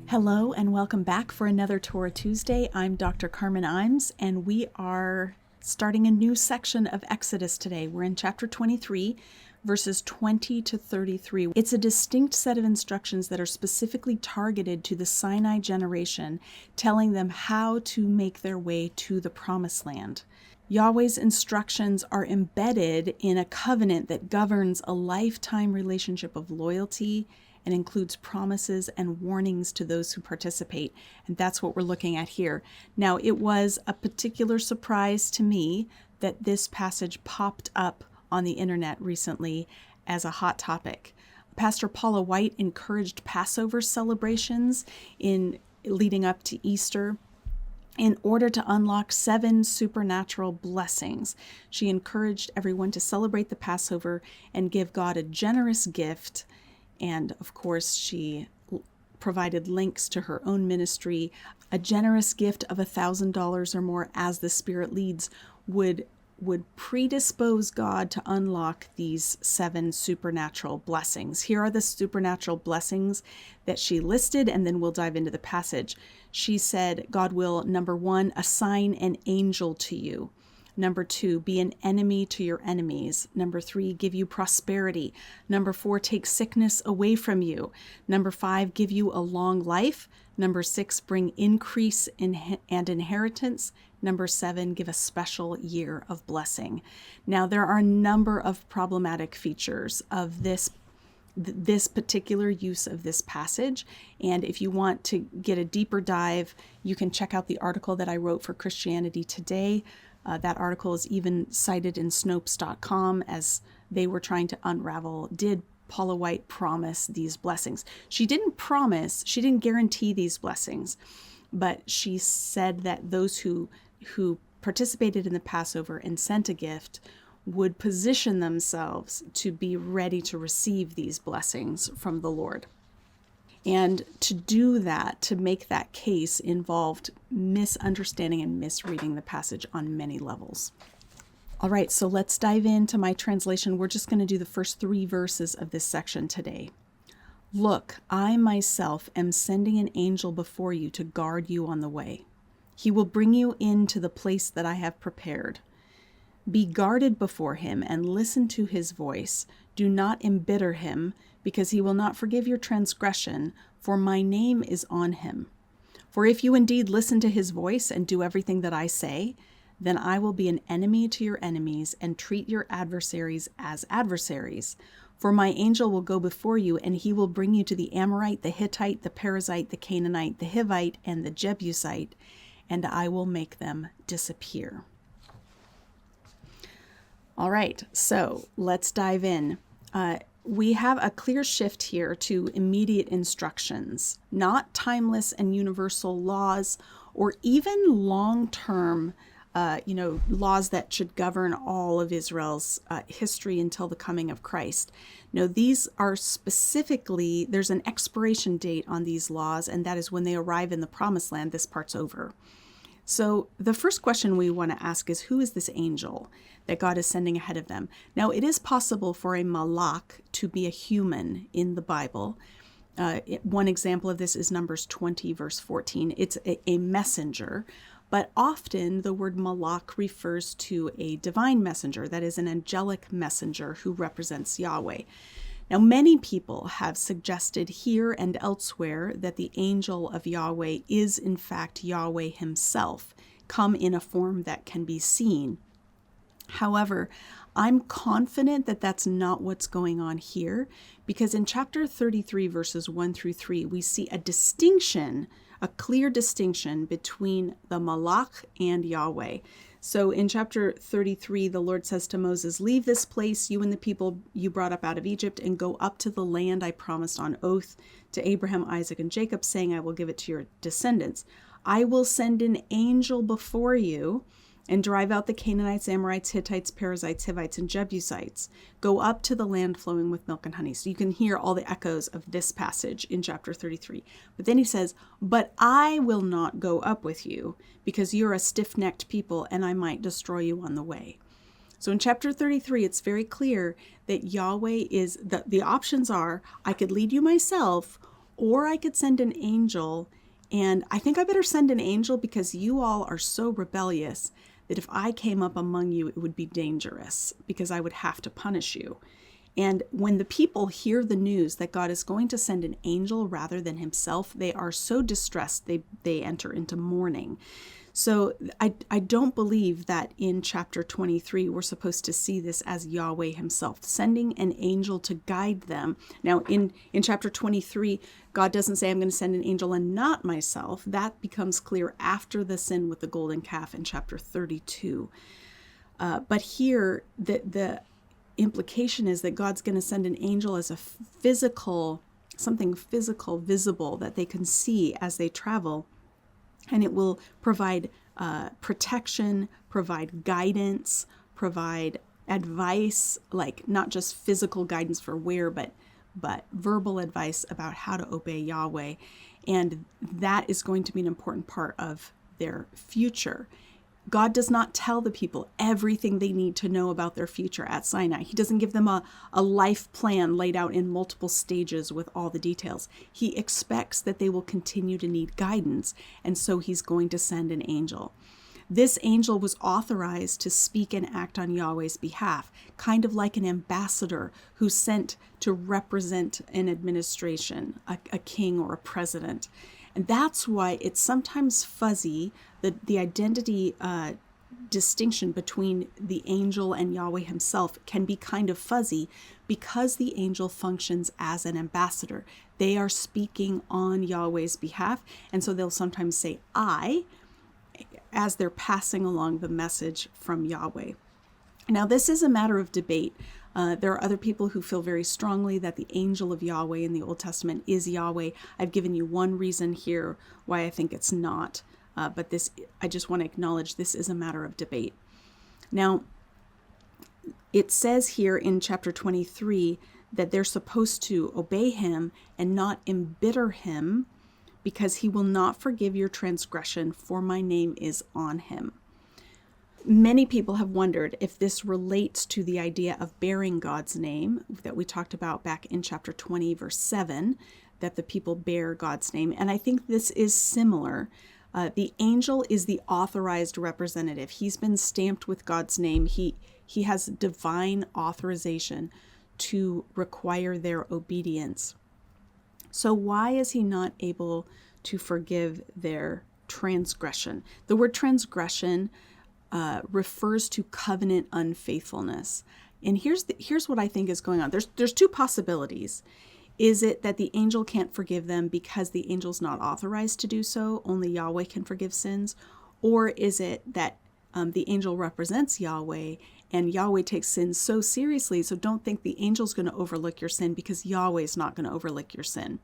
Hello and welcome back for another Torah Tuesday. I'm Dr. Carmen Imes, and we are starting a new section of Exodus today. We're in chapter 23, verses 20 to 33. It's a distinct set of instructions that are specifically targeted to the Sinai generation, telling them how to make their way to the Promised Land. Yahweh's instructions are embedded in a covenant that governs a lifetime relationship of loyalty and includes promises and warnings to those who participate. And that's what we're looking at here. Now, it was a particular surprise to me that this passage popped up on the internet recently as a hot topic. Pastor Paula White encouraged Passover celebrations in leading up to Easter in order to unlock 7 supernatural blessings. She encouraged everyone to celebrate the Passover and give God a generous gift. And of course, she provided links to her own ministry. A generous gift of $1,000 or more as the Spirit leads would predispose God to unlock these 7 supernatural blessings. Here are the supernatural blessings that she listed, and then we'll dive into the passage. She said, God will, number 1, assign an angel to you. Number 2, be an enemy to your enemies. Number 3, give you prosperity. Number 4, take sickness away from you. Number 5, give you a long life. Number 6, bring increase and inheritance. Number 7, give a special year of blessing. Now, there are a number of problematic features of this particular use of this passage. And if you want to get a deeper dive, you can check out the article that I wrote for Christianity Today. That article is even cited in Snopes.com as they were trying to unravel, did Paula White promise these blessings? She didn't guarantee these blessings, but she said that those who participated in the Passover and sent a gift would position themselves to be ready to receive these blessings from the Lord. And to do that, to make that case, involved misunderstanding and misreading the passage on many levels. All right, so let's dive into my translation. We're just going to do the first 3 verses of this section today. Look, I myself am sending an angel before you to guard you on the way. He will bring you into the place that I have prepared. Be guarded before him and listen to his voice. Do not embitter him, because he will not forgive your transgression, for my name is on him. For if you indeed listen to his voice and do everything that I say, then I will be an enemy to your enemies and treat your adversaries as adversaries. For my angel will go before you, and he will bring you to the Amorite, the Hittite, the Perizzite, the Canaanite, the Hivite, and the Jebusite, and I will make them disappear. All right, so let's dive in. We have a clear shift here to immediate instructions, not timeless and universal laws, or even long-term, laws that should govern all of Israel's history until the coming of Christ. No, these are specifically, there's an expiration date on these laws, and that is when they arrive in the Promised Land. This part's over. So the first question we want to ask is, who is this angel that God is sending ahead of them? Now, it is possible for a malach to be a human in the Bible. One example of this is Numbers 20, verse 14. It's a messenger, but often the word malach refers to a divine messenger, that is an angelic messenger who represents Yahweh. Now, many people have suggested here and elsewhere that the angel of Yahweh is in fact Yahweh himself, come in a form that can be seen. However, I'm confident that that's not what's going on here, because in chapter 33, verses 1 through 3, we see a clear distinction between the malach and Yahweh. So in chapter 33, the Lord says to Moses, leave this place, you and the people you brought up out of Egypt, and go up to the land I promised on oath to Abraham, Isaac, and Jacob, saying, I will give it to your descendants. I will send an angel before you and drive out the Canaanites, Amorites, Hittites, Perizzites, Hivites, and Jebusites. Go up to the land flowing with milk and honey. So you can hear all the echoes of this passage in chapter 33. But then he says, but I will not go up with you, because you're a stiff-necked people, and I might destroy you on the way. So in chapter 33, it's very clear that Yahweh is, the options are, I could lead you myself, or I could send an angel. And I think I better send an angel because you all are so rebellious that if I came up among you, it would be dangerous because I would have to punish you. And when the people hear the news that God is going to send an angel rather than himself, they are so distressed, they enter into mourning. So I don't believe that in chapter 23, we're supposed to see this as Yahweh himself, sending an angel to guide them. Now, in chapter 23, God doesn't say, I'm going to send an angel and not myself. That becomes clear after the sin with the golden calf in chapter 32. But here, the implication is that God's going to send an angel as a something physical, visible, that they can see as they travel. And it will provide protection, provide guidance, provide advice, like not just physical guidance for where, but verbal advice about how to obey Yahweh. And that is going to be an important part of their future. God does not tell the people everything they need to know about their future at Sinai. He doesn't give them a life plan laid out in multiple stages with all the details. He expects that they will continue to need guidance, and so he's going to send an angel. This angel was authorized to speak and act on Yahweh's behalf, kind of like an ambassador who's sent to represent an administration, a king or a president. And that's why it's sometimes fuzzy, the identity distinction between the angel and Yahweh himself can be kind of fuzzy because the angel functions as an ambassador. They are speaking on Yahweh's behalf, and so they'll sometimes say, I, as they're passing along the message from Yahweh. Now, this is a matter of debate. There are other people who feel very strongly that the angel of Yahweh in the Old Testament is Yahweh. I've given you one reason here why I think it's not, but I just want to acknowledge this is a matter of debate. Now, it says here in chapter 23 that they're supposed to obey him and not embitter him because he will not forgive your transgression, for my name is on him. Many people have wondered if this relates to the idea of bearing God's name that we talked about back in chapter 20, verse 7, that the people bear God's name. And I think this is similar. The angel is the authorized representative. He's been stamped with God's name. He has divine authorization to require their obedience. So why is he not able to forgive their transgression? The word transgression refers to covenant unfaithfulness. And here's what I think is going on. There's two possibilities. Is it that the angel can't forgive them because the angel's not authorized to do so? Only Yahweh can forgive sins? Or is it that the angel represents Yahweh and Yahweh takes sin so seriously, so don't think the angel's going to overlook your sin because Yahweh's not going to overlook your sin?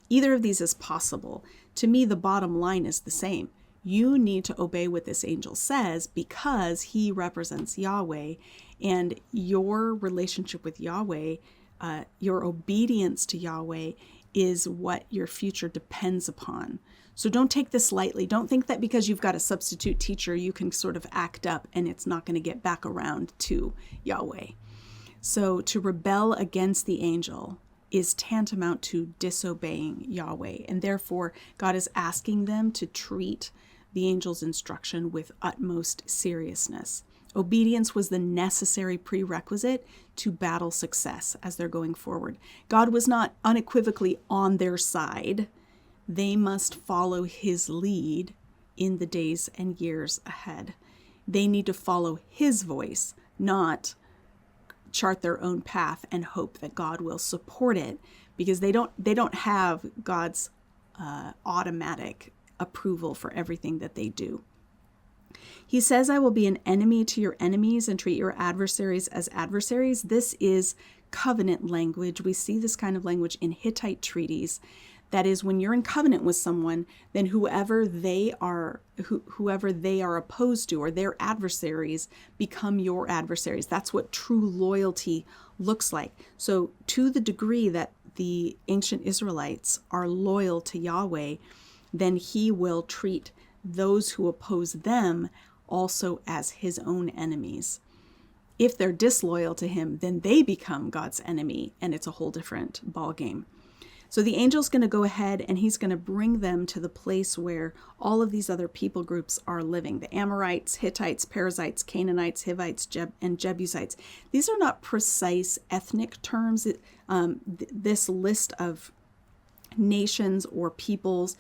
Either of these is possible. To me, the bottom line is the same. You need to obey what this angel says because he represents Yahweh, and your relationship with Yahweh, your obedience to Yahweh is what your future depends upon. So don't take this lightly. Don't think that because you've got a substitute teacher, you can sort of act up and it's not going to get back around to Yahweh. So to rebel against the angel is tantamount to disobeying Yahweh. And therefore, God is asking them to treat the angel's instruction with utmost seriousness. Obedience was the necessary prerequisite to battle success as they're going forward. God was not unequivocally on their side. They must follow his lead in the days and years ahead. They need to follow his voice, not chart their own path and hope that God will support it, because they don't have God's automatic approval for everything that they do. He says, I will be an enemy to your enemies and treat your adversaries as adversaries. This is covenant language. We see this kind of language in Hittite treaties. That is, when you're in covenant with someone, then whoever they are opposed to, or their adversaries, become your adversaries. That's what true loyalty looks like. So to the degree that the ancient Israelites are loyal to Yahweh, then he will treat those who oppose them also as his own enemies. If they're disloyal to him, then they become God's enemy, and it's a whole different ballgame. So the angel's going to go ahead and he's going to bring them to the place where all of these other people groups are living. The Amorites, Hittites, Perizzites, Canaanites, Hivites, and Jebusites. These are not precise ethnic terms. This list of nations or peoples,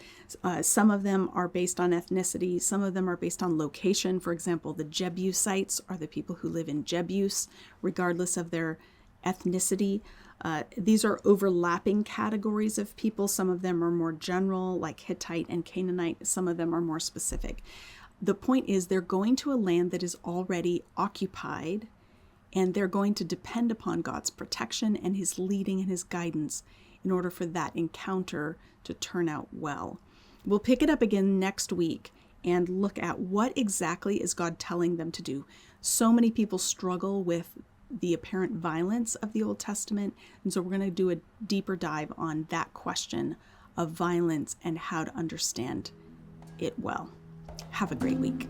some of them are based on ethnicity, some of them are based on location. For example, the Jebusites are the people who live in Jebus, regardless of their ethnicity. These are overlapping categories of people. Some of them are more general, like Hittite and Canaanite. Some of them are more specific. The point is they're going to a land that is already occupied, and they're going to depend upon God's protection and his leading and his guidance in order for that encounter to turn out well. We'll pick it up again next week and look at what exactly is God telling them to do. So many people struggle with the apparent violence of the Old Testament, and so we're going to do a deeper dive on that question of violence and how to understand it well. Have a great week.